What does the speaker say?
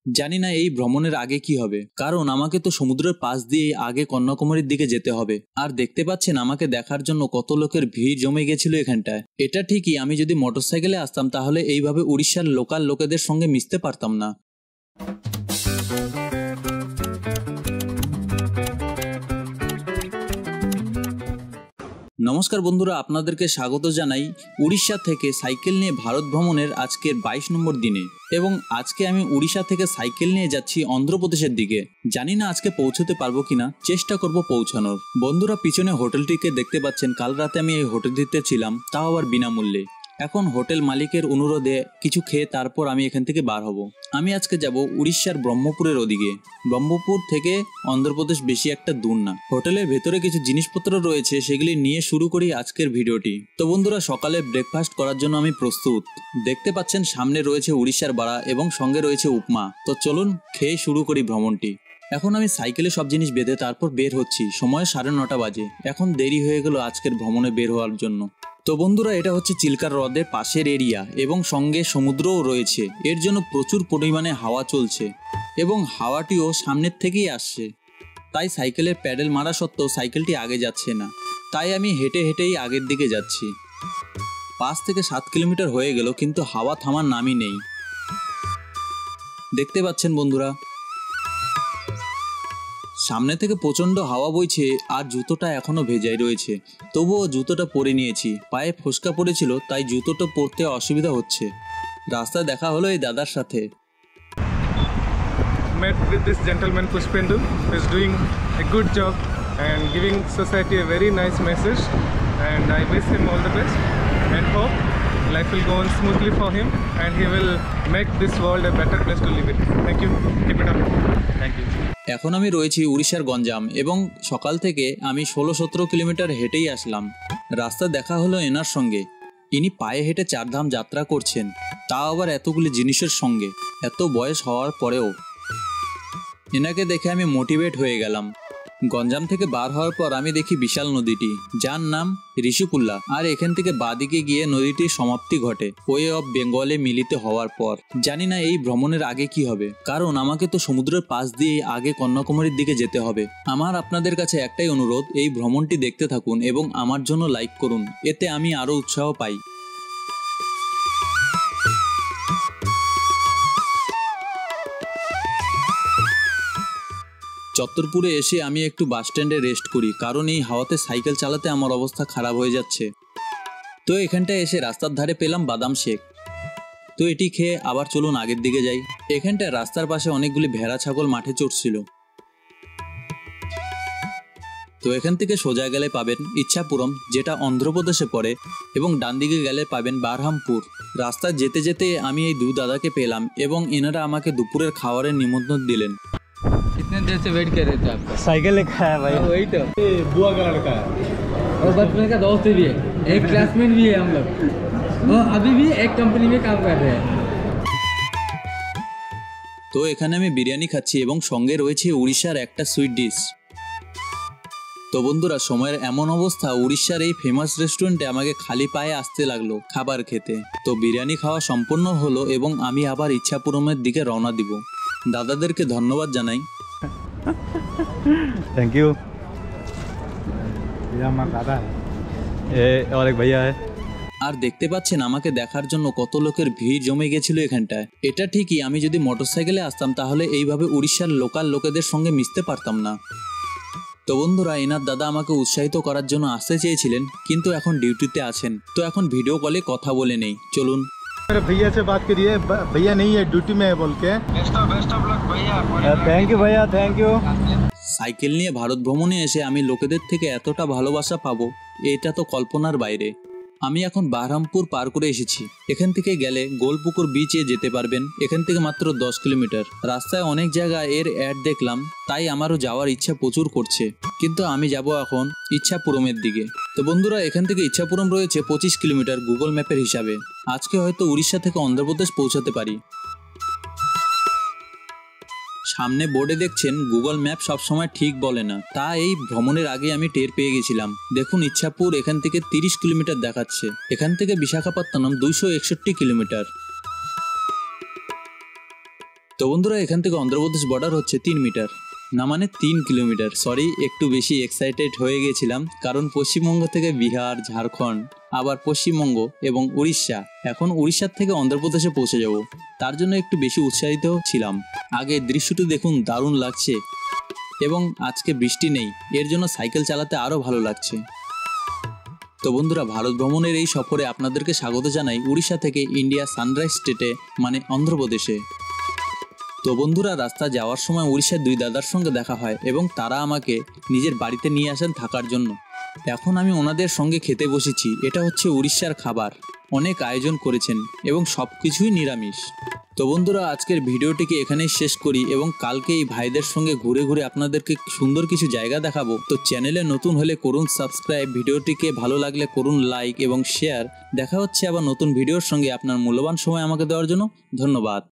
জানি না এই ভ্রমণের আগে কি হবে, কারণ আমাকে তো সমুদ্রের পাশ দিয়ে আগে কন্যাকুমারীর দিকে যেতে হবে। আর দেখতে পাচ্ছেন আমাকে দেখার জন্য কত লোকের ভিড় জমে গেছিল এখানটায়। এটা ঠিকই, আমি যদি মোটরসাইকেলে আসতাম তাহলে এইভাবে উড়িষ্যার লোকাল লোকেদের সঙ্গে মিশতে পারতাম না। নমস্কার বন্ধুরা, আপনাদেরকে স্বাগত জানাই উড়িষ্যা থেকে সাইকেল নিয়ে ভারত ভ্রমণের আজকের 22 নম্বর দিনে। এবং আজকে আমি উড়িষ্যা থেকে সাইকেল নিয়ে যাচ্ছি অন্ধ্রপ্রদেশের দিকে। জানি না আজকে পৌঁছতে পারবো কিনা, চেষ্টা করব পৌঁছানোর। বন্ধুরা, পিছনে হোটেলটিকে দেখতে পাচ্ছেন, কাল রাতে আমি এই হোটেলটিতে ছিলাম, তাও আবার বিনামূল্যে। এখন হোটেল মালিকের অনুরোধে কিছু খেয়ে তারপর আমি এখান থেকে বার হব। আমি আজকে যাব উড়িষ্যার ব্রহ্মপুরের ওদিকে। ব্রহ্মপুর থেকে অন্ধ্রপ্রদেশ বেশি একটা দূর না। হোটেলের ভেতরে কিছু জিনিসপত্র রয়েছে, সেগুলি নিয়ে শুরু করি আজকের ভিডিওটি। তো বন্ধুরা, সকালে ব্রেকফাস্ট করার জন্য আমি প্রস্তুত। দেখতে পাচ্ছেন সামনে রয়েছে উড়িষ্যার বড়া এবং সঙ্গে রয়েছে উপমা। তো চলুন খেয়ে শুরু করি ভ্রমণটি। এখন আমি সাইকেলে সব জিনিস বেঁধে তারপর বের হচ্ছি। সময় 9:30 বাজে। এখন দেরি হয়ে গেল আজকের ভ্রমণে বের হওয়ার জন্য। তো বন্ধুরা, এটা হচ্ছে চিল্কার হ্রদের পাশের এরিয়া এবং সঙ্গে সমুদ্রও রয়েছে। এর জন্য প্রচুর পরিমাণে হাওয়া চলছে এবং হাওয়াটিও সামনের থেকেই আসছে। তাই সাইকেলের প্যাডেল মারা সত্ত্বেও সাইকেলটি আগে যাচ্ছে না। তাই আমি হেঁটে হেঁটেই আগের দিকে যাচ্ছি। 5 থেকে 7 কিলোমিটার হয়ে গেল, কিন্তু হাওয়া থামার নামই নেই। দেখতে পাচ্ছেন বন্ধুরা, সামনে থেকে প্রচণ্ড হাওয়া বইছে আর জুতোটা এখনো ভেজাই রয়েছে। তবুও জুতোটা পরে নিয়েছি। পায়ে ফোসকা পড়েছিল, তাই জুতোটা পরতে অসুবিধা হচ্ছে। রাস্তায় দেখা হলো এই দাদার সাথে। Met with this gentleman Pushpendu, who is doing a good job and giving society a very nice message, and I wish him all the best and hope life will go on smoothly for him and he will make this world a better place to live in. Thank you. Keep it up. Thank you. এখন আমি রয়েছি উড়িষ্যার গঞ্জাম এবং সকাল থেকে আমি 16-17 kilometre হেঁটেই আসলাম। রাস্তা দেখা হলো এনার সঙ্গে। ইনি পায়ে হেঁটে 4 ধাম যাত্রা করছেন, তাও আবার এতগুলি জিনিসের সঙ্গে। এত বয়স হওয়ার পরেও এনাকে দেখে আমি মোটিভেট হয়ে গেলাম। গঞ্জাম থেকে বার হওয়ার পর আমি দেখি বিশাল নদীটি, যার নাম ঋষিকুল্লা। আর এখান থেকে বাদিকে গিয়ে নদীটির সমাপ্তি ঘটে ওয়ে অফ বেঙ্গলে মিলিত হওয়ার পর। জানি না এই ভ্রমণের আগে কি হবে, কারণ আমাকে তো সমুদ্রের পাশ দিয়ে আগে কন্যাকুমারীর দিকে যেতে হবে। আমার আপনাদের কাছে একটাই অনুরোধ, এই ভ্রমণটি দেখতে থাকুন এবং আমার জন্য লাইক করুন, এতে আমি আরো উৎসাহ পাই। চত্বরপুরে এসে আমি একটু বাস স্ট্যান্ডে রেস্ট করি, কারণ এই হাওয়াতে সাইকেল চালাতে আমার অবস্থা খারাপ হয়ে যাচ্ছে। তো এখানটায় এসে রাস্তার ধারে পেলাম বাদাম শেক। তো এটি খেয়ে আবার চলুন আগের দিকে যাই। এখানটায় রাস্তার পাশে অনেকগুলি ভেড়া ছাগল মাঠে চড়ছিল। তো এখান থেকে সোজা গেলে পাবেন ইচ্ছাপুরম, যেটা অন্ধ্রপ্রদেশে পড়ে, এবং ডান দিকে গেলে পাবেন বারহামপুর। রাস্তায় যেতে যেতে আমি এই 2 দাদাকে পেলাম এবং এনারা আমাকে দুপুরের খাবারের নিমন্ত্রণ দিলেন। कितने देर से वेट कर रहे थे आपका? साइकिल लिखा है भाई। वही तो बुआ का लड़का है और बचपन का दोस्त भी है, एक क्लासमेट भी है हम लोग, और अभी भी एक कंपनी में काम कर रहे हैं। তো এখানে আমি বিরিয়ানি খাচ্ছি এবং সঙ্গে রয়েছে উড়িষ্যার একটা সুইট ডিশ। তো বন্ধুরা, সময়ের এমন অবস্থা, উড়িষ্যার এই ফেমাস রেস্টুরেন্টে আমাকে খালি পায়ে আসতে লাগলো খাবার খেতে। তো বিরিয়ানি খাওয়া সম্পূর্ণ হলো এবং আমি আবার ইচ্ছাপুরমের দিকে রওনা দিব। দাদাদেরকে ধন্যবাদ জানাই। Thank you. ये हमारा दादा है, ये और एक भैया है। আর দেখতে পাচ্ছেন আমাকে দেখার জন্য কত লোকের ভিড় জমে গেছিল এখানটায়। এটা ঠিকই, আমি যদি মোটরসাইকেলে আসতাম তাহলে এইভাবে উড়িষ্যার লোকাল লোকেদের সঙ্গে মিশতে পারতাম না। তো বন্ধুরা, এনার দাদা আমাকে উৎসাহিত করার জন্য আসতে চেয়েছিলেন, কিন্তু এখন ডিউটিতে আছেন। তো এখন ভিডিও কলে কথা বলে নেই, চলুন। मेरे भैया से बात करिए, भैया नहीं है, ड्यूटी में है बोल के। बेस्ट ऑफ लक भैया। थैंक यू भैया, थैंक यू। সাইকেল নিয়ে ভারত ভ্রমণে এসে আমি লোকেদের থেকে এতটা ভালোবাসা পাবো, এটা তো কল্পনার বাইরে। আমি এখন বারহামপুর পার করে এসেছি। এখান থেকে গেলে গোলপুকুর বিচে যেতে পারবেন। এখান থেকে মাত্র 10 কিলোমিটার। রাস্তায় অনেক জায়গায় এর অ্যাড দেখলাম, তাই আমারও যাওয়ার ইচ্ছা প্রচুর করছে, কিন্তু আমি যাব এখন ইচ্ছাপুরমের দিকে। তো বন্ধুরা, এখান থেকে ইচ্ছাপুরম রয়েছে 25 কিলোমিটার গুগল ম্যাপের হিসাবে। আজকে হয়তো উড়িষ্যা থেকে অন্ধ্রপ্রদেশ পৌঁছাতে পারি। সামনে বোর্ডে দেখছেন গুগল ম্যাপ সবসময় ঠিক বলে না, তা এই ভ্রমণের আগে আমি টের পেয়ে গেছিলাম। দেখুন, ইচ্ছাপুর এখান থেকে 30 কিলোমিটার দেখাচ্ছে। এখান থেকে বিশাখাপত্তনম 261 কিলোমিটার। তো বন্ধুরা এখান থেকে অন্ধ্রপ্রদেশ বর্ডার হচ্ছে 3 মিটার, না মানে 3 কিলোমিটার। সরি, একটু বেশি এক্সাইটেড হয়ে গেছিলাম, কারণ পশ্চিমবঙ্গ থেকে বিহার, ঝাড়খণ্ড, আবার পশ্চিমবঙ্গ এবং উড়িষ্যা, এখন উড়িষ্যার থেকে অন্ধ্রপ্রদেশে পৌঁছে যাব, তার জন্য একটু বেশি উৎসাহিত ছিলাম। আগে দৃশ্যটি দেখুন, দারুণ লাগছে এবং আজকে বৃষ্টি নেই, এর জন্য সাইকেল চালাতে আরও ভালো লাগছে। তো বন্ধুরা, ভারত ভ্রমণের এই সফরে আপনাদেরকে স্বাগত জানাই উড়িষ্যা থেকে ইন্ডিয়া সানরাইজ স্টেটে মানে অন্ধ্রপ্রদেশে। তো বন্ধুরা, রাস্তা যাওয়ার সময় উড়িষ্যার 2 দাদার সঙ্গে দেখা হয় এবং তারা আমাকে নিজের বাড়িতে নিয়ে আসেন থাকার জন্য। এখন আমি ওনাদের সঙ্গে খেতে বসেছি। এটা হচ্ছে উড়িষ্যার খাবার, অনেক আয়োজন করেছেন এবং সব কিছুই নিরামিষ। তো বন্ধুরা, আজকের ভিডিওটিকে এখানেই শেষ করি এবং কালকে এই ভাইদের সঙ্গে ঘুরে ঘুরে আপনাদেরকে সুন্দর কিছু জায়গা দেখাবো। তো চ্যানেলে নতুন হলে করুন সাবস্ক্রাইব, ভিডিওটিকে ভালো লাগলে করুন লাইক এবং শেয়ার। দেখা হচ্ছে আবার নতুন ভিডিওর সঙ্গে। আপনার মূল্যবান সময় আমাকে দেওয়ার জন্য ধন্যবাদ।